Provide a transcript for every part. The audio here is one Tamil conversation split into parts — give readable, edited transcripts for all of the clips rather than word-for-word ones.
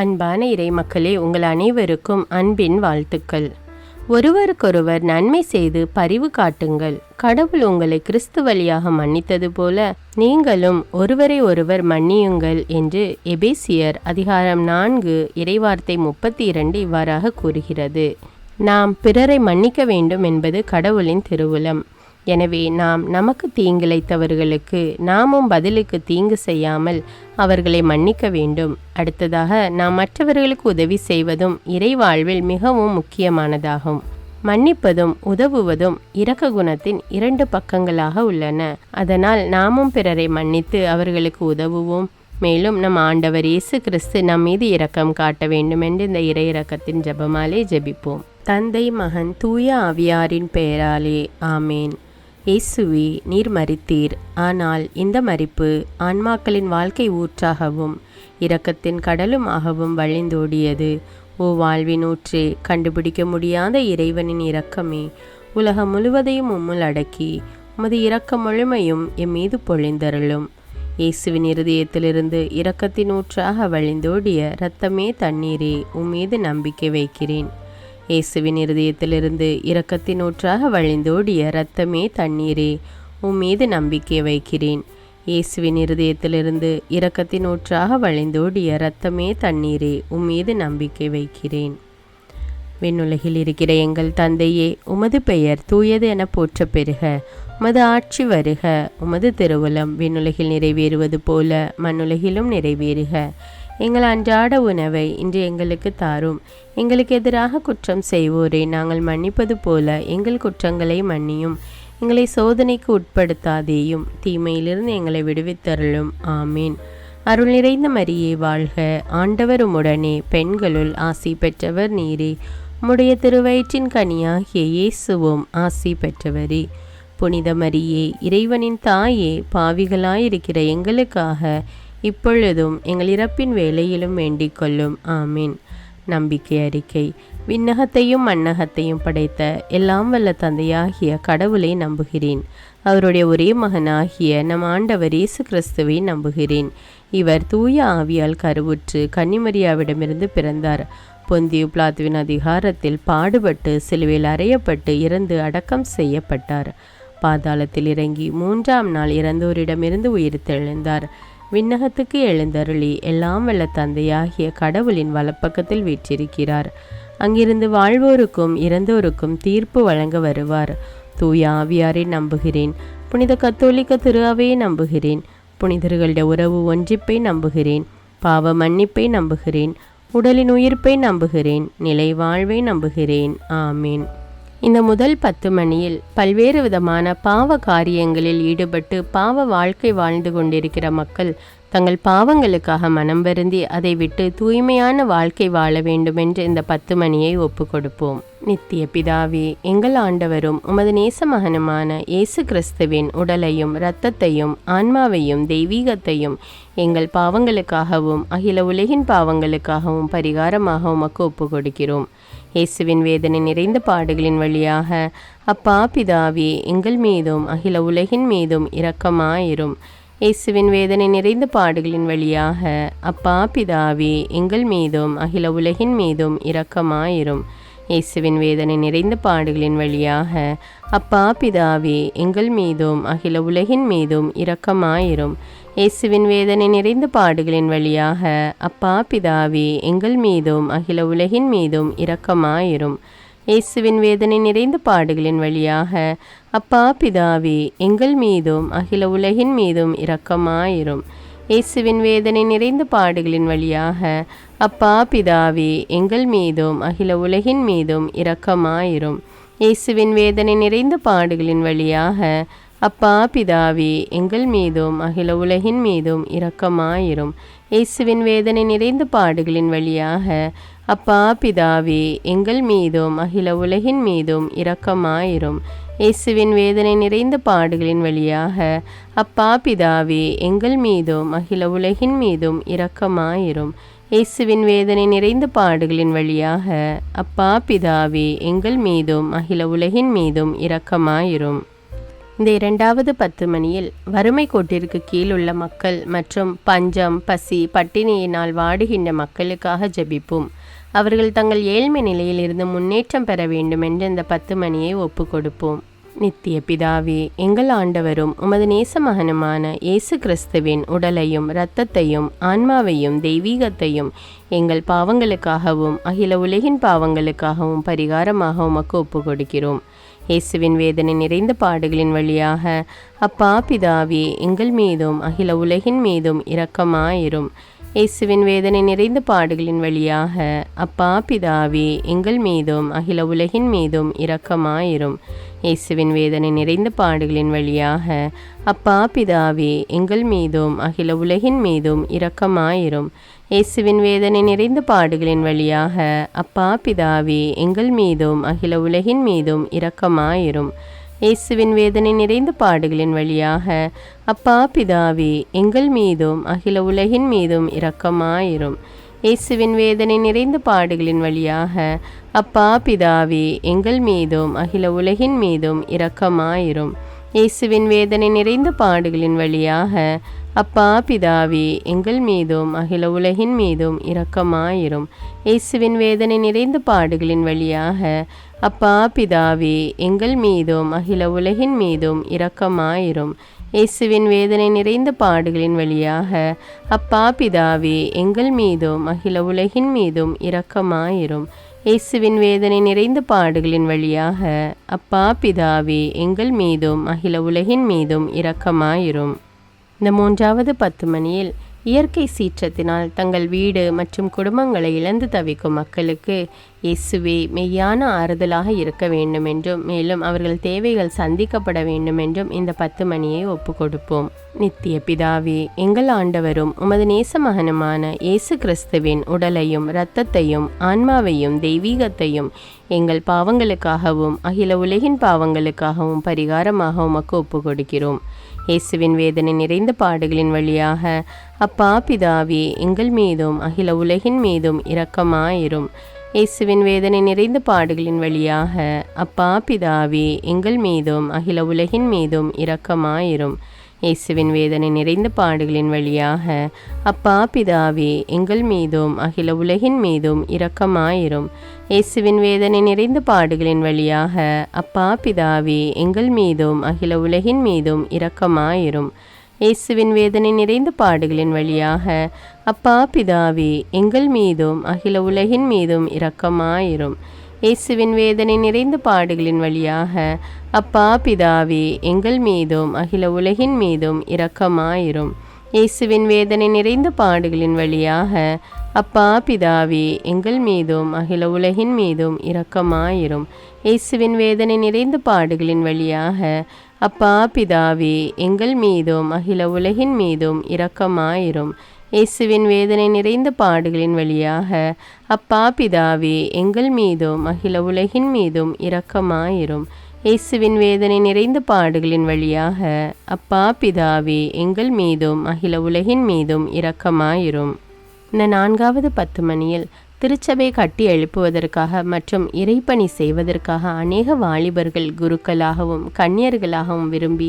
அன்பான இறை மக்களே, உங்கள் அனைவருக்கும் அன்பின் வாழ்த்துக்கள். ஒருவருக்கொருவர் நன்மை செய்து பரிவு காட்டுங்கள். கடவுள் உங்களை கிறிஸ்து வழியாக மன்னித்தது போல நீங்களும் ஒருவரை ஒருவர் மன்னியுங்கள் என்று எபேசியர் அதிகாரம் 4 இறைவார்த்தை 32 இவ்வாறாக கூறுகிறது. நாம் பிறரை மன்னிக்க வேண்டும் என்பது கடவுளின் திருவுளம். எனவே நாம் நமக்கு தீங்கிழைத்தவர்களுக்கு நாமும் பதிலுக்கு தீங்கு செய்யாமல் அவர்களை மன்னிக்க வேண்டும். அடுத்ததாக, நாம் மற்றவர்களுக்கு உதவி செய்வதும் இறை வாழ்வில் மிகவும் முக்கியமானதாகும். மன்னிப்பதும் உதவுவதும் இரக்க குணத்தின் 2 பக்கங்களாக உள்ளன. அதனால் நாமும் பிறரை மன்னித்து அவர்களுக்கு உதவுவோம். மேலும் நம் ஆண்டவர் இயேசு கிறிஸ்து நம் மீது இரக்கம் காட்ட வேண்டும் என்று இந்த இறை இரக்கத்தின் ஜெபமாலே ஜெபிப்போம். தந்தை, மகன், தூய ஆவியாரின் பெயராலே ஆமேன். இயேசுவே, நீர் மரித்தீர். ஆனால் இந்த மரிப்பு ஆன்மாக்களின் வாழ்க்கை ஊற்றாகவும் இரக்கத்தின் கடலுமாகவும் வழிந்தோடியது. ஓ வாழ்வின் ஊற்றே, கண்டுபிடிக்க முடியாத இறைவனின் இரக்கமே, உலகம் முழுவதையும் உம்முள் அடக்கி உமது இரக்க முழுமையும் எம் மீது பொழிந்தருளும். இயேசுவின் இருதயத்திலிருந்து இரக்கத்தின் ஊற்றாக வழிந்தோடிய இரத்தமே தண்ணீரே, உம்மீது நம்பிக்கை வைக்கிறேன். இயேசுவின் இருதயத்திலிருந்து இரக்கத்தின் ஊற்றாக வழிந்தோடிய இரத்தமே தண்ணீரே, உம்மீது நம்பிக்கை வைக்கிறேன். இயேசுவின் இருதயத்திலிருந்து இரக்கத்தின் ஊற்றாக வழிந்தோடிய இரத்தமே தண்ணீரே, உம்மீது நம்பிக்கை வைக்கிறேன். விண்ணுலகில் இருக்கிற எங்கள் தந்தையே, உமது பெயர் தூயது என போற்ற பெறுக. உமது ஆட்சி வருக. உமது திருவுளம் விண்ணுலகில் நிறைவேறுவது போல மண்ணுலகிலும் நிறைவேறுக. எங்கள் அன்றாட உணவை இன்று எங்களுக்கு தாரும். எங்களுக்கு எதிராக குற்றம் செய்வோரை நாங்கள் மன்னிப்பது போல எங்கள் குற்றங்களை மன்னியும். எங்களை சோதனைக்கு உட்படுத்தாதேயும், தீமையிலிருந்து எங்களை விடுவித்தருளும். ஆமீன். அருள் நிறைந்த மரியே வாழ்க. ஆண்டவர் உம்முடனே, பெண்களுள் ஆசி பெற்றவர் நீரே. உம்முடைய திருவயிற்றின் கனியாகிய இயேசுவும் ஆசி பெற்றவரே. புனித மரியே, இறைவனின் தாயே, பாவிகளாயிருக்கிற எங்களுக்காக இப்பொழுதும் எங்கள் இறப்பின் வேளையிலும் வேண்டிக் கொள்ளும். ஆமீன். நம்பிக்கை அறிக்கை. விண்ணகத்தையும் மண்ணகத்தையும் படைத்த எல்லாம் வல்ல தந்தையாகிய கடவுளை நம்புகிறேன். அவருடைய ஒரே மகனாகிய நம் ஆண்டவர் இயேசு கிறிஸ்துவை நம்புகிறேன். இவர் தூய ஆவியால் கருவுற்று கன்னிமரியாவிடமிருந்து பிறந்தார். பொந்தியு பிலாத்துவின் அதிகாரத்தில் பாடுபட்டு சிலுவையில் அறையப்பட்டு இறந்து அடக்கம் செய்யப்பட்டார். பாதாளத்தில் இறங்கி 3ஆம் நாள் இறந்தோரிடமிருந்து உயிர்த்தெழுந்தார். விண்ணகத்துக்கு எழுந்தருளி எல்லாம் வல்ல தந்தையாகிய கடவுளின் வலப்பக்கத்தில் வீற்றிருக்கிறார். அங்கிருந்து வாழ்வோருக்கும் இறந்தோருக்கும் தீர்ப்பு வழங்க வருவார். தூய ஆவியாரை நம்புகிறேன். புனித கத்தோலிக்க திரு அவையை நம்புகிறேன். புனிதர்களுடைய உறவு ஒன்றிப்பை நம்புகிறேன். பாவ மன்னிப்பை நம்புகிறேன். உடலின் உயிர்ப்பை நம்புகிறேன். நிலை வாழ்வை நம்புகிறேன். ஆமீன். இந்த முதல் 10 மணியில் பல்வேறு விதமான பாவ காரியங்களில் ஈடுபட்டு பாவ வாழ்க்கை வாழ்ந்து கொண்டிருக்கிற மக்கள் தங்கள் பாவங்களுக்காக மனம் வருந்தி அதை விட்டு தூய்மையான வாழ்க்கை வாழ வேண்டுமென்று இந்த 10 மணியை ஒப்பு கொடுப்போம். நித்திய பிதாவே, எங்கள் ஆண்டவரும் உமது நேச மகனுமான இயேசு கிறிஸ்துவின் உடலையும் இரத்தத்தையும் ஆன்மாவையும் தெய்வீகத்தையும் எங்கள் பாவங்களுக்காகவும் அகில உலகின் பாவங்களுக்காகவும் பரிகாரமாக உமக்கு ஒப்பு கொடுக்கிறோம். இயேசுவின் வேதனை நிறைந்த பாடுகளின் வழியாக அப்பா பிதாவே, எங்கள் மீதும் அகில உலகின் மீதும் இரக்கமாயிரும். இயேசுவின் வேதனை நிறைந்த பாடுகளின் வழியாக அப்பா பிதாவே, எங்கள் மீதும் அகில உலகின் மீதும் இரக்கமாயிரும். இயேசுவின் வேதனை நிறைந்த பாடுகளின் வழியாக அப்பா பிதாவே, எங்கள் மீதும் அகில உலகின் மீதும் இரக்கமாயிரும். இயேசுவின் வேதனை நிறைந்த பாடுகளின் வழியாக அப்பா பிதாவே, எங்கள் மீதும் அகில உலகின் மீதும் இரக்கமாயிரும். இயேசுவின் வேதனை நிறைந்த பாடுகளின் வழியாக அப்பா பிதாவே, எங்கள் மீதும் அகில உலகின் மீதும் இரக்கமாயிரும். இயேசுவின் வேதனை நிறைந்த பாடுகளின் வழியாக அப்பா பிதாவே, எங்கள் மீதும் அகில உலகின் மீதும் இரக்கமாயிரும். இயேசுவின் வேதனை நிறைந்த பாடுகளின் வழியாக அப்பா பிதாவே, எங்கள் மீதும் அகில உலகின் மீதும் இரக்கமாயிரும். இயேசுவின் வேதனை நிறைந்த பாடுகளின் வழியாக அப்பா பிதாவே, எங்கள் மீதும் அகில உலகின் மீதும் இரக்கமாயிரும். இயேசுவின் வேதனை நிறைந்த பாடுகளின் வழியாக அப்பா பிதாவே, எங்கள் மீதும் அகில உலகின் மீதும் இரக்கமாயிரும். இயேசுவின் வேதனை நிறைந்த பாடுகளின் வழியாக அப்பா பிதாவே, எங்கள் மீதும் அகில உலகின் மீதும் இரக்கமாயிரும். இந்த இரண்டாவது 10 மணியில் வறுமை கோட்டிற்கு கீழ் உள்ள மக்கள் மற்றும் பஞ்சம், பசி, பட்டினியினால் வாடுகின்ற மக்களுக்காக ஜெபிப்போம். அவர்கள் தங்கள் ஏழ்மை நிலையில் இருந்து முன்னேற்றம் பெற வேண்டும் என்று இந்த 10 மணியை ஒப்பு கொடுப்போம். நித்திய பிதாவே, எங்கள் ஆண்டவரும் உமது நேச மகனுமான இயேசு கிறிஸ்துவின் உடலையும் இரத்தத்தையும் ஆன்மாவையும் தெய்வீகத்தையும் எங்கள் பாவங்களுக்காகவும் அகில உலகின் பாவங்களுக்காகவும் பரிகாரமாக உமக்கு ஒப்பு கொடுக்கிறோம். இயேசுவின் வேதனை நிறைந்த பாடுகளின் வழியாக அப்பா பிதாவே, எங்கள் மீதும் அகில உலகின் மீதும் இரக்கமாயிரும். இயேசுவின் வேதனை நிறைந்த பாடுகளின் வழியாக அப்பா பிதாவே, எங்கள் மீதும் அகில உலகின் மீதும் இரக்கமாயிரும். இயேசுவின் வேதனை நிறைந்த பாடுகளின் வழியாக அப்பா பிதாவே, எங்கள் மீதும் அகில உலகின் மீதும் இரக்கமாயிரும். இயேசுவின் வேதனை நிறைந்த பாடுகளின் வழியாக அப்பா பிதாவே, எங்கள் மீதும் அகில உலகின் மீதும் இரக்கமாயிரும். இயேசுவின் வேதனை நிறைந்த பாடுகளின் வழியாக அப்பா பிதாவே, எங்கள் மீதும் அகில உலகின் மீதும் இரக்கமாயிரும். இயேசுவின் வேதனை நிறைந்த பாடுகளின் வழியாக அப்பா பிதாவே, எங்கள் மீதும் அகில உலகின் மீதும் இரக்கமாயிரும். இயேசுவின் வேதனை நிறைந்த பாடுகளின் வழியாக அப்பா பிதாவே, எங்கள் மீதும் அகில உலகின் மீதும் இரக்கமாயிரும். இயேசுவின் வேதனை நிறைந்த பாடுகளின் வழியாக அப்பா பிதாவே, எங்கள் மீதும் அகில உலகின் மீதும் இரக்கமாயிரும். இயேசுவின் வேதனை நிறைந்த பாடுகளின் வழியாக அப்பா பிதாவே, எங்கள் மீதும் அகில உலகின் மீதும் இரக்கமாயிரும். இயேசுவின் வேதனை நிறைந்த பாடுகளின் வழியாக அப்பா பிதாவே, எங்கள் மீதும் அகில உலகின் மீதும் இரக்கமாயிரும். இந்த மூன்றாவது 10 மணியில் இயற்கை சீற்றத்தினால் தங்கள் வீடு மற்றும் குடும்பங்களை இழந்து தவிக்கும் மக்களுக்கு இயேசுவே மெய்யான ஆறுதலாக இருக்க வேண்டும் என்றும், மேலும் அவர்கள் தேவைகள் சந்திக்கப்பட வேண்டும் என்றும் இந்த 10 மணியை ஒப்பு கொடுப்போம். நித்திய பிதாவே, எங்கள் ஆண்டவரும் உமது நேச மகனுமான இயேசு கிறிஸ்துவின் உடலையும் இரத்தத்தையும் ஆன்மாவையும் தெய்வீகத்தையும் எங்கள் பாவங்களுக்காகவும் அகில உலகின் பாவங்களுக்காகவும் பரிகாரமாக உமக்கு ஒப்பு கொடுக்கிறோம். இயேசுவின் வேதனை நிறைந்த பாடுகளின் வழியாக அப்பா பிதாவே, எங்கள் மீதும் அகில உலகின் மீதும் இரக்கமாயிரும். இயேசுவின் வேதனை நிறைந்த பாடுகளின் வழியாக அப்பா பிதாவே, எங்கள் மீதும் அகில உலகின் மீதும் இரக்கமாயிரும். இயேசுவின் வேதனை நிறைந்த பாடுகளின் வழியாக அப்பா பிதாவே, எங்கள் மீதும் அகில உலகின் மீதும் இரக்கமாயிரும். இயேசுவின் வேதனை நிறைந்த பாடுகளின் வழியாக அப்பா பிதாவே, எங்கள் மீதும் அகில உலகின் மீதும் இரக்கமாயிரும். இயேசுவின் வேதனை நிறைந்த பாடுகளின் வழியாக அப்பா பிதாவே, எங்கள் மீதும் அகில உலகின் மீதும் இரக்கமாயிரும். இயேசுவின் வேதனை நிறைந்த பாடுகளின் வழியாக அப்பா பிதாவே, எங்கள் மீதும் அகில உலகின் மீதும் இரக்கமாயிரும். இயேசுவின் வேதனை நிறைந்த பாடுகளின் வழியாக அப்பா பிதாவே, எங்கள் மீதும் அகில உலகின் மீதும் இரக்கமாயிரும். இயேசுவின் வேதனை நிறைந்த பாடுகளின் வழியாக அப்பா பிதாவே, எங்கள் மீதும் அகில உலகின் மீதும் இரக்கமாயிரும். இயேசுவின் வேதனை நிறைந்த பாடுகளின் வழியாக அப்பா பிதாவே, எங்கள் மீதும் அகில உலகின் மீதும் இரக்கமாயிரும். இயேசுவின் வேதனை நிறைந்த பாடுகளின் வழியாக அப்பா பிதாவே, எங்கள் மீதும் அகில உலகின் மீதும் இரக்கமாயிரும். இந்த நான்காவது 10 மணியில் திருச்சபை கட்டி எழுப்புவதற்காக மற்றும் இறைப்பணி செய்வதற்காக அநேக வாலிபர்கள் குருக்களாகவும் கன்னியர்களாகவும் விரும்பி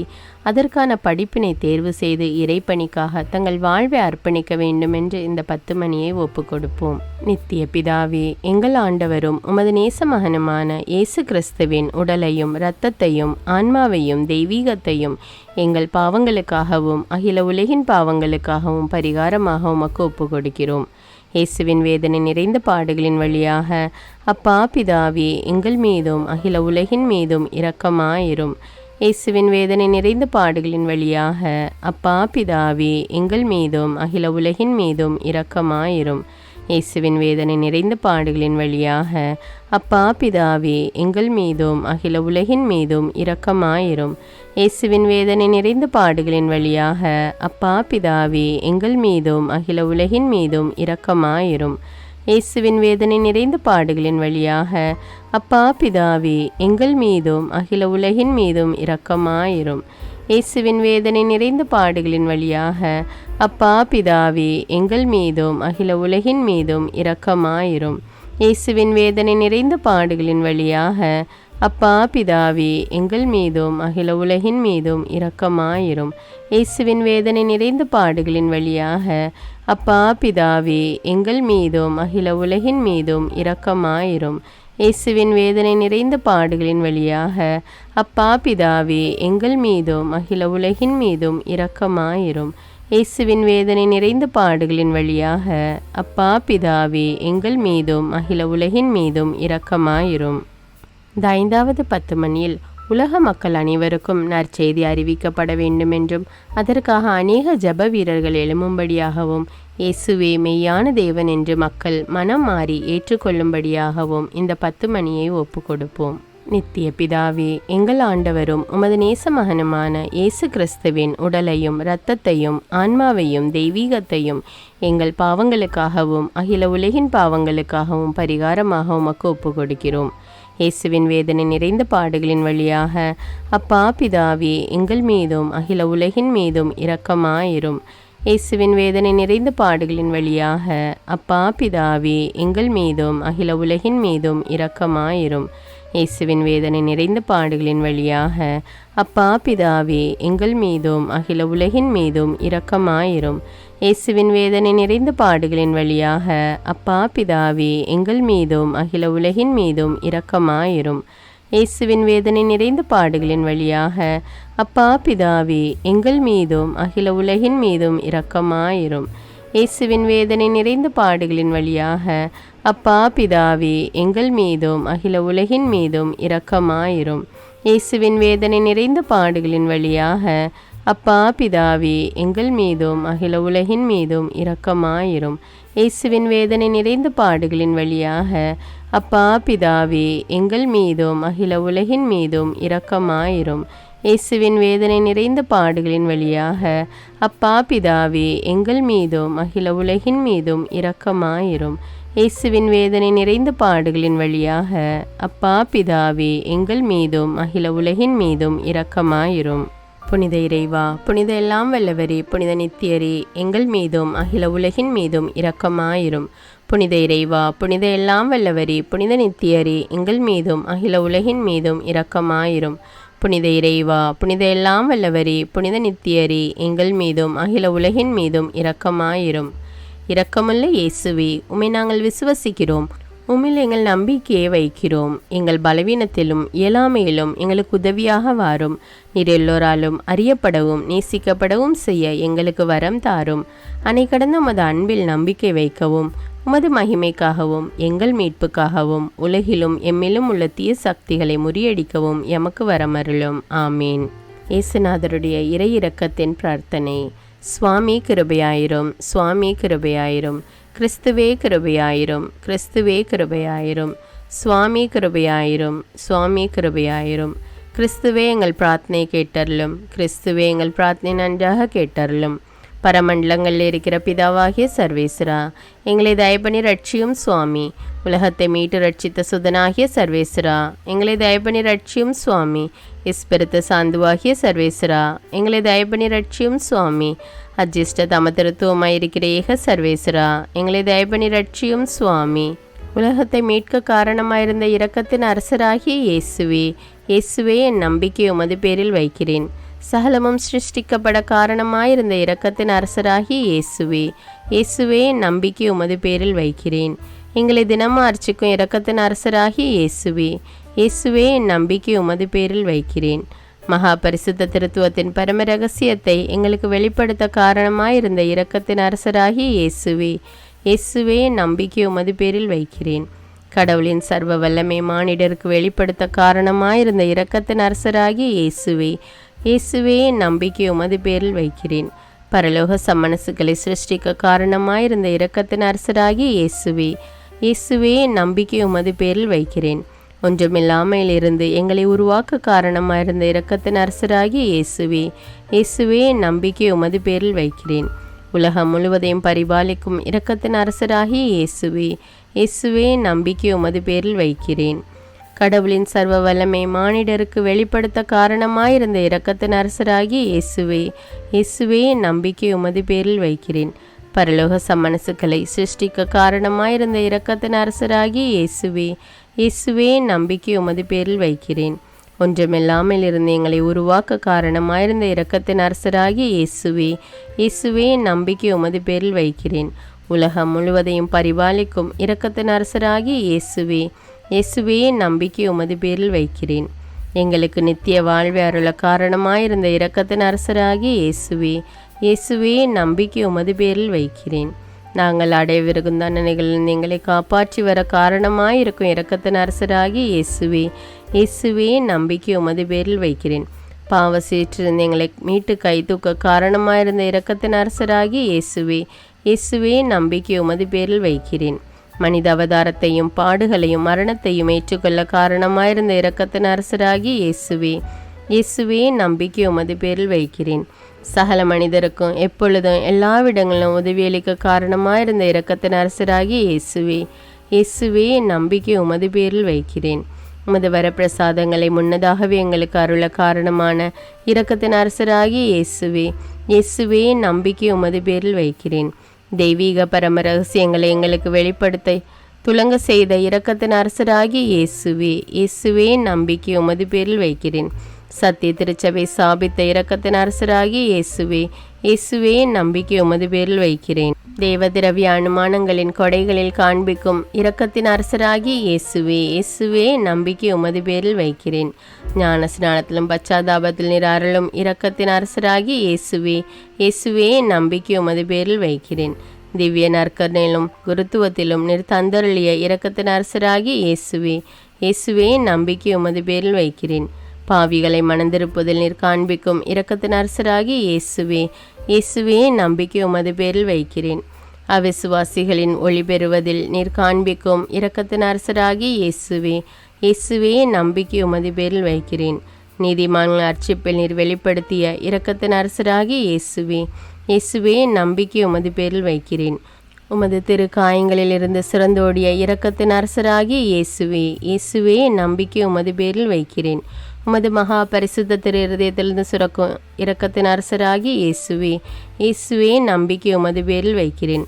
அதற்கான படிப்பினை தேர்வு செய்து இறைப்பணிக்காக தங்கள் வாழ்வை அர்ப்பணிக்க வேண்டும் என்று இந்த 10 மணியை ஒப்பு கொடுப்போம். நித்திய பிதாவே, எங்கள் ஆண்டவரும் உமது நேச மகனுமான இயேசு கிறிஸ்துவின் உடலையும் இரத்தத்தையும் ஆன்மாவையும் தெய்வீகத்தையும் எங்கள் பாவங்களுக்காகவும் அகில உலகின் பாவங்களுக்காகவும் பரிகாரமாக உமக்கு ஒப்பு கொடுக்கிறோம். இயேசுவின் வேதனை நிறைந்த பாடுகளின் வழியாக அப்பா பிதாவே, எங்கள் மீதும் அகில உலகின் மீதும் இரக்கமாயிரும். இயேசுவின் வேதனை நிறைந்த பாடுகளின் வழியாக அப்பா பிதாவே, எங்கள் மீதும் அகில உலகின் மீதும் இரக்கமாயிரும். இயேசுவின் வேதனை நிறைந்த பாடுகளின் வழியாக அப்பா பிதாவே, எங்கள் மீதும் அகில உலகின் மீதும் இரக்கமாயிரும். இயேசுவின் வேதனை நிறைந்த பாடுகளின் வழியாக அப்பா பிதாவே, எங்கள் மீதும் அகில உலகின் மீதும் இரக்கமாயிரும். இயேசுவின் வேதனை நிறைந்த பாடுகளின் வழியாக அப்பா பிதாவே, எங்கள் மீதும் அகில உலகின் மீதும் இரக்கமாயிரும். இயேசுவின் வேதனை நிறைந்த பாடுகளின் வழியாக அப்பா பிதாவே, எங்கள் மீதும் அகில உலகின் மீதும் இரக்கமாயிரும். இயேசுவின் வேதனை நிறைந்த பாடுகளின் வழியாக அப்பா பிதாவே, எங்கள் மீதும் அகில உலகின் மீதும் இரக்கமாயிரும். இயேசுவின் வேதனை நிறைந்த பாடுகளின் வழியாக அப்பா பிதாவே, எங்கள் மீதும் அகில உலகின் மீதும் இரக்கமாயிரும். இயேசுவின் வேதனை நிறைந்த பாடுகளின் வழியாக அப்பா பிதாவே, எங்கள் மீதும் அகில உலகின் மீதும் இரக்கமாயிரும். இயேசுவின் வேதனை நிறைந்த பாடுகளின் வழியாக அப்பா பிதாவே, எங்கள் மீதும் அகில உலகின் மீதும் இரக்கமாயிரும். இந்த 5வது 10 மணியில் உலக மக்கள் அனைவருக்கும் நற்செய்தி அறிவிக்கப்பட வேண்டுமென்றும் அதற்காக அநேக ஜெப வீரர்கள் எழும்பும்படியாகவும் இயேசுவே மெய்யான தேவன் என்று மக்கள் மனம் மாறி ஏற்றுக்கொள்ளும்படியாகவும் இந்த 10 மணியை ஒப்பு கொடுப்போம். நித்திய பிதாவே, எங்கள் ஆண்டவரும் உமது நேச மகனுமான இயேசு கிறிஸ்துவின் உடலையும் இரத்தத்தையும் ஆன்மாவையும் தெய்வீகத்தையும் எங்கள் பாவங்களுக்காகவும் அகில உலகின் பாவங்களுக்காகவும் பரிகாரமாக உமக்கு ஒப்பு கொடுக்கிறோம். இயேசுவின் வேதனை நிறைந்த பாடுகளின் வழியாக அப்பா பிதாவே, எங்கள் மீதும் அகில உலகின் மீதும் இரக்கமாயிரும். இயேசுவின் வேதனை நிறைந்த பாடுகளின் வழியாக அப்பா பிதாவே, எங்கள் மீதும் அகில உலகின் மீதும் இரக்கமாயிரும். இயேசுவின் வேதனை நிறைந்த பாடுகளின் வழியாக அப்பா பிதாவே, எங்கள் மீதும் அகில உலகின் மீதும் இரக்கமாயிரும். இயேசுவின் வேதனை நிறைந்த பாடுகளின் வழியாக அப்பா பிதாவே, எங்கள் மீதும் அகில உலகின் மீதும் இரக்கமாயிரும். இயேசுவின் வேதனை நிறைந்த பாடுகளின் வழியாக அப்பா பிதாவே, எங்கள் மீதும் அகில உலகின் மீதும் இரக்கமாயிரும். இயேசுவின் வேதனை நிறைந்த பாடுகளின் வழியாக அப்பா பிதாவே, எங்கள் மீதும் அகில உலகின் மீதும் இரக்கமாயிரும். இயேசுவின் வேதனை நிறைந்த பாடுகளின் வழியாக அப்பா பிதாவே, எங்கள் மீதும் அகில உலகின் மீதும் இரக்கமாயிரும். இயேசுவின் வேதனை நிறைந்த பாடுகளின் வழியாக அப்பா பிதாவே, எங்கள் மீதும் அகில உலகின் மீதும் இரக்கமாயிரும். இயேசுவின் வேதனை நிறைந்த பாடுகளின் வழியாக அப்பா பிதாவே, எங்கள் மீதும் அகில உலகின் மீதும் இரக்கமாயிரும். இயேசுவின் வேதனை நிறைந்த பாடுகளின் வழியாக அப்பா பிதாவே, எங்கள் மீதும் அகில உலகின் மீதும் இரக்கமாயிரும். புனித இறைவா, புனித எல்லாம் வல்லவரே, புனித நித்தியரே, எங்கள் மீதும் அகில உலகின் மீதும் இரக்கமாயிரும். புனித இறைவா, புனித எல்லாம் வல்லவரே, புனித நித்தியரே, எங்கள் மீதும் அகில உலகின் மீதும் இரக்கமாயிரும். புனித இறைவா, புனித எல்லாம் வல்லவரே, புனித நித்தியரே, எங்கள் மீதும் அகில உலகின் மீதும் இரக்கமாயிரும். இரக்கமுள்ள இயேசுவே, உம்மை நாங்கள் விசுவசிக்கிறோம், உம்மில் எங்கள் நம்பிக்கையை வைக்கிறோம். எங்கள் பலவீனத்திலும் இயலாமையிலும் எங்களுக்கு உதவியாக வாரும். நீர் எல்லோராலும் அறியப்படவும் நேசிக்கப்படவும் செய்ய எங்களுக்கு வரம் தாரும். அணை கடந்த உமது அன்பில் நம்பிக்கை வைக்கவும் உமது மகிமைக்காகவும் எங்கள் மீட்புக்காகவும் உலகிலும் எம்மிலும் உள்ள தீய சக்திகளை முறியடிக்கவும் எமக்கு வரமருளும். ஆமீன். இயேசுநாதருடைய இறை இரக்கத்தின் பிரார்த்தனை. சுவாமி கிருபையாயிரும், சுவாமி கிருபையாயிரும். கிறிஸ்துவே கிருபையாயிரும், கிறிஸ்துவே கிருபையாயிரும். சுவாமி கிருபையாயிரும், சுவாமி கிருபையாயிரும். கிறிஸ்துவே எங்கள் பிரார்த்தனை கேட்டருளும், கிறிஸ்துவே எங்கள் பிரார்த்தனை நன்றாக கேட்டருளும். பரமண்டலங்களில் இருக்கிற பிதாவாகிய சர்வேஸ்வரா, எங்களை தயபணி ரட்சியும் சுவாமி. உலகத்தை மீட்டு ரட்சித்த சுதனாகிய சர்வேஸ்வரா, எங்களை தயபணி ரட்சியும் சுவாமி. இஸ்பெருத்த சாந்துவாகிய சர்வேஸ்வரா, எங்களை தயபணி ரட்சியும் சுவாமி. அஜிஷ்ட தமதிருத்துவமாயிருக்கிற ஏக சர்வேஸ்வரா, எங்களை தயபணி ரட்சியும் சுவாமி. உலகத்தை மீட்க காரணமாயிருந்த இரக்கத்தின் அரசராகிய இயேசுவே, இயேசுவே என் நம்பிக்கை உமது பேரில் வைக்கிறேன். சகலமும் சிருஷ்டிக்கப்பட காரணமாயிருந்த இரக்கத்தின் அரசராகிய இயேசுவே, இயேசுவே என் நம்பிக்கை உமது பேரில் வைக்கிறேன். எங்களை தினமும் அர்ச்சிக்கும் இரக்கத்தின் அரசராகிய இயேசுவே, இயேசுவே என் நம்பிக்கை உமது பேரில் வைக்கிறேன். மகா பரிசுத்த திருத்துவத்தின் பரம ரகசியத்தை எங்களுக்கு வெளிப்படுத்த காரணமாயிருந்த இரக்கத்தின் அரசராகிய இயேசுவே, இயேசுவே என் நம்பிக்கை உமது பேரில் வைக்கிறேன். கடவுளின் சர்வ வல்லமை மானிடருக்கு வெளிப்படுத்த காரணமாயிருந்த இரக்கத்தின் அரசராகிய இயேசுவே, இயேசுவே என் நம்பிக்கை உமது பேரில் வைக்கிறேன். பரலோக சம்மனசுகளை சிருஷ்டிக்க காரணமாயிருந்த இரக்கத்தின் அரசராகிய இயேசுவே, இயேசுவே என் நம்பிக்கை உமது பேரில் வைக்கிறேன். ஒன்றுமில்லாமையிலிருந்து எங்களை உருவாக்க காரணமாயிருந்த இரக்கத்தின் அரசராகிய இயேசுவே, இயேசுவே என் நம்பிக்கை உமது பேரில் வைக்கிறேன். உலகம் முழுவதையும் பரிபாலிக்கும் இரக்கத்தின் அரசராகிய இயேசுவே, இயேசுவே என் நம்பிக்கை உமது பேரில் வைக்கிறேன். கடவுளின் சர்வ வல்லமை மானிடருக்கு வெளிப்படுத்த காரணமாயிருந்த இரக்கத்தின் அரசராகிய இயேசுவே, இயேசுவே என் நம்பிக்கை உமது பேரில் வைக்கிறேன். பரலோக சம்மனசுக்களை சிருஷ்டிக்க காரணமாயிருந்த இரக்கத்தின் அரசராகிய இயேசுவே, இயேசுவே நம்பிக்கை உமது பேரில் வைக்கிறேன். ஒன்றுமில்லாமல் இருந்து எங்களை உருவாக்க காரணமாயிருந்த இரக்கத்தின் அரசராகிய இயேசுவே, இயேசுவே நம்பிக்கை உமது பேரில் வைக்கிறேன். உலகம் முழுவதையும் பரிபாலிக்கும் இரக்கத்தின் அரசராகிய இயேசுவே, இயேசுவே நம்பிக்கை உமது பேரில் வைக்கிறேன். எங்களுக்கு நித்திய வாழ்வை அருள காரணமாயிருந்த இரக்கத்தின் அரசராகிய இயேசுவே, இயேசுவே நம்பிக்கை உமது பேரில் வைக்கிறேன். நாங்கள் அடையவிருக்கும் தண்டனைகளில் எங்களை காப்பாற்றி வர காரணமாயிருக்கும் இரக்கத்தின் அரசராகிய இயேசுவே, இயேசுவே நம்பிக்கை உமது பேரில் வைக்கிறேன். பாவ சீற்றிருந்து எங்களை மீட்டு கை தூக்க காரணமாயிருந்த இரக்கத்தின் அரசராகிய இயேசுவே, இயேசுவே நம்பிக்கை உமது பேரில் வைக்கிறேன். மனித அவதாரத்தையும் பாடுகளையும் மரணத்தையும் ஏற்றுக்கொள்ள காரணமாயிருந்த இரக்கத்தின் அரசராகிய இயேசுவே, இயேசுவே நம்பிக்கை உமது பேரில் வைக்கிறேன். சகல மனிதருக்கும் எப்பொழுதும் எல்லாவிடங்களிலும் உதவியளிக்க காரணமாயிருந்த இரக்கத்தின் அரசராகிய இயேசுவே, இயேசுவே நம்பிக்கை உமது பேரில் வைக்கிறேன். உமது வரப்பிரசாதங்களை முன்னதாகவே எங்களுக்கு அருள காரணமான இரக்கத்தின் அரசராகிய இயேசுவே, இயேசுவே நம்பிக்கை உமது பேரில் வைக்கிறேன். தெய்வீக பரம ரகசியங்களை எங்களுக்கு வெளிப்படுத்த துலங்க செய்த இரக்கத்தின் அரசராகிய இயேசுவே, இயேசுவே நம்பிக்கை உமது பேரில் வைக்கிறேன். சத்திய திருச்சபை சாபித்த இரக்கத்தின் அரசராகிய இயேசுவே, இயேசுவே நம்பிக்கை உமது பேரில் வைக்கிறேன். தேவ திரவிய அனுமானங்களின் கொடைகளில் காண்பிக்கும் இரக்கத்தின் அரசராகிய இயேசுவே, இயேசுவே நம்பிக்கை உமது பேரில் வைக்கிறேன். ஞான ஸ்நானத்திலும் பச்சாதாபத்தில் நீர் அருளும் இரக்கத்தின் அரசராகிய இயேசுவே, இயேசுவே நம்பிக்கை உமது பேரில் வைக்கிறேன். திவ்ய நற்கருணையிலும் குருத்துவத்திலும் நீர் தந்தருளிய இரக்கத்தின் அரசராகிய இயேசுவே, இயேசுவே நம்பிக்கை உமது பேரில் வைக்கிறேன். பாவிகளை மணந்திருப்பதில் நீர் காண்பிக்கும் இரக்கத்தின் அரசராகிய இயேசுவே, இயேசுவே நம்பிக்கை உமது பேரில் வைக்கிறேன். அவிசுவாசிகளின் ஒளி பெறுவதில் நீர் காண்பிக்கும் இரக்கத்தின் அரசராகிய இயேசுவே, இயேசுவே நம்பிக்கை உமது பேரில் வைக்கிறேன். நீதிமான்கள் அர்ச்சிப்பில் நீர் வெளிப்படுத்திய இரக்கத்தின் அரசராகிய இயேசுவே, இயேசுவே நம்பிக்கை உமது பேரில் வைக்கிறேன். உமது திரு காயங்களில் இருந்து சிறந்தோடிய இரக்கத்தின் அரசராகிய இயேசுவே, இயேசுவே நம்பிக்கை உமது பேரில் வைக்கிறேன். உமது மகா பரிசுத்த திரு இருதயத்திலிருந்து சுரக்கும் இரக்கத்தின் அரசராகிய இயேசுவே, இயேசுவே நம்பிக்கை உமது பேரில் வைக்கிறேன்.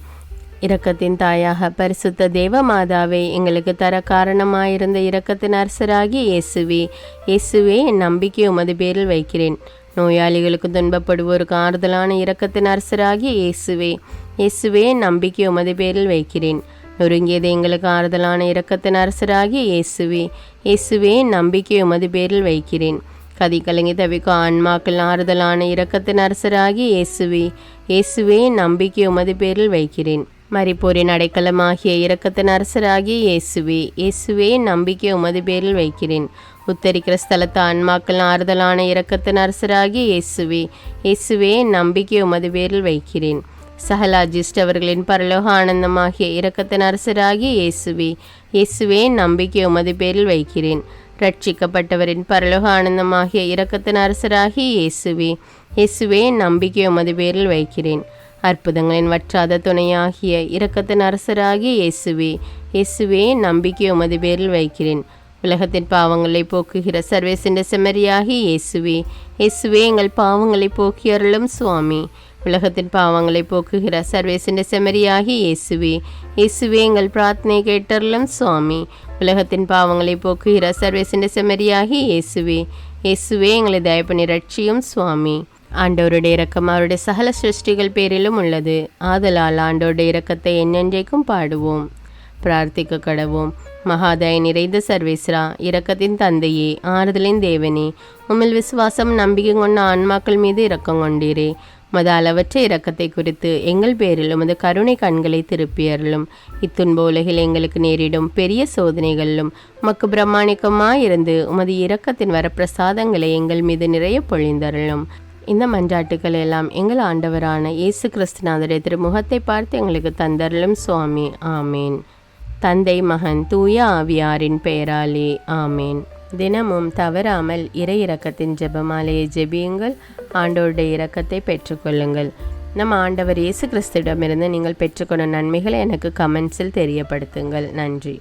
இரக்கத்தின் தாயாக பரிசுத்த தேவ மாதாவை எங்களுக்கு தர காரணமாயிருந்த இரக்கத்தின் அரசராகிய இயேசுவே, இயேசுவே நம்பிக்கை உமது பேரில் வைக்கிறேன். நோயாளிகளுக்கு துன்பப்படுவோருக்கு ஆறுதலான இரக்கத்தின் அரசராகிய இயேசுவே, இயேசுவே நம்பிக்கை உமது பேரில் வைக்கிறேன். நொறுங்கியது எங்களுக்கு ஆறுதலான இரக்கத்தின் அரசராகிய இயேசுவே, இயேசுவே நம்பிக்கை உமது பேரில் வைக்கிறேன். கதி கலங்கி தவிக்கும் ஆன்மாக்கள் ஆறுதலான இரக்கத்தின் அரசராகிய இயேசுவே, இயேசுவே நம்பிக்கை உமது பேரில் வைக்கிறேன். மரிப்போரின் அடைக்கலமாகிய இரக்கத்தின் அரசராகிய இயேசுவே, இயேசுவே நம்பிக்கை உமது பேரில் வைக்கிறேன். உத்தரிக்கிற ஸ்தலத்து ஆன்மாக்கள் ஆறுதலான இரக்கத்தின் அரசராகிய இயேசுவே, இயேசுவே நம்பிக்கை உமது பேரில் வைக்கிறேன். சகல அஜிஷ்டவர்களின் பரலோக ஆனந்தமாகிய இரக்கத்தின் அரசராகிய இயேசுவே, இயேசுவே நம்பிக்கை உமது பேரில் வைக்கிறேன். ரட்சிக்கப்பட்டவரின் பரலோக ஆனந்தமாகிய இரக்கத்தின் அரசராகிய இயேசுவே, இயேசுவே நம்பிக்கை உமது பேரில் வைக்கிறேன். அற்புதங்களின் வற்றாத துணையாகிய இரக்கத்தின் அரசராகிய இயேசுவே, இயேசுவே நம்பிக்கை உமது பேரில் வைக்கிறேன். உலகத்தின் பாவங்களை போக்குகிற சர்வேசின்ற செம்மறியாகி இயேசுவே, இயேசுவே எங்கள் பாவங்களை போக்கி அருளும் சுவாமி. உலகத்தின் பாவங்களை போக்குகிற சர்வேசின்ற செம்மறியாகி இயேசுவே, இயேசுவே எங்கள் பிரார்த்தனை கேட்டருளும் சுவாமி. உலகத்தின் பாவங்களை போக்குகிற சர்வேசின்ற செம்மறியாகி இயேசுவே, இயேசுவே எங்களை தயப்பனி ரட்சியும் சுவாமி. ஆண்டவருடைய இரக்கம் அவருடைய சகல சிருஷ்டிகள் பேரிலும் உள்ளது. ஆதலால் ஆண்டவருடைய இரக்கத்தை என்னென்றைக்கும் பாடுவோம். பிரார்த்திக்க கடவோம். மகாதய நிறைந்த சர்வேஸ்வரா, இரக்கத்தின் தந்தையே, ஆறுதலின் தேவனே, உம்மில் விசுவாசம் நம்பிக்கை கொண்ட ஆன்மாக்கள் மீது இரக்கம் கொண்டீரே. உமது அளவற்ற இரக்கத்தை குறித்து எங்கள் பேரில் உமது கருணை கண்களை திருப்பியருளும். இத்துன்ப உலகில் எங்களுக்கு நேரிடும் பெரிய சோதனைகளிலும் உமக்கு பிரமாணிக்கமாயிருந்து உமது இரக்கத்தின் வரப்பிரசாதங்களை எங்கள் மீது நிறைய பொழிந்தருளும். இந்த மன்றாட்டுக்கள் எல்லாம் எங்கள் ஆண்டவரான இயேசு கிறிஸ்துநாதரை திருமுகத்தை பார்த்து எங்களுக்கு தந்தருளும் சுவாமி. ஆமேன். தந்தை, மகன், தூய ஆவியாரின் பெயராலே ஆமேன். தினமும் தவறாமல் இறை இரக்கத்தின் ஜெபமாலையை ஜெபியுங்கள். ஆண்டவருடைய இரக்கத்தை பெற்றுக்கொள்ளுங்கள். நம் ஆண்டவர் இயேசு கிறிஸ்துவிடமிருந்து நீங்கள் பெற்றுக்கொண்ட நன்மைகளை எனக்கு கமெண்ட்ஸில் தெரியப்படுத்துங்கள். நன்றி.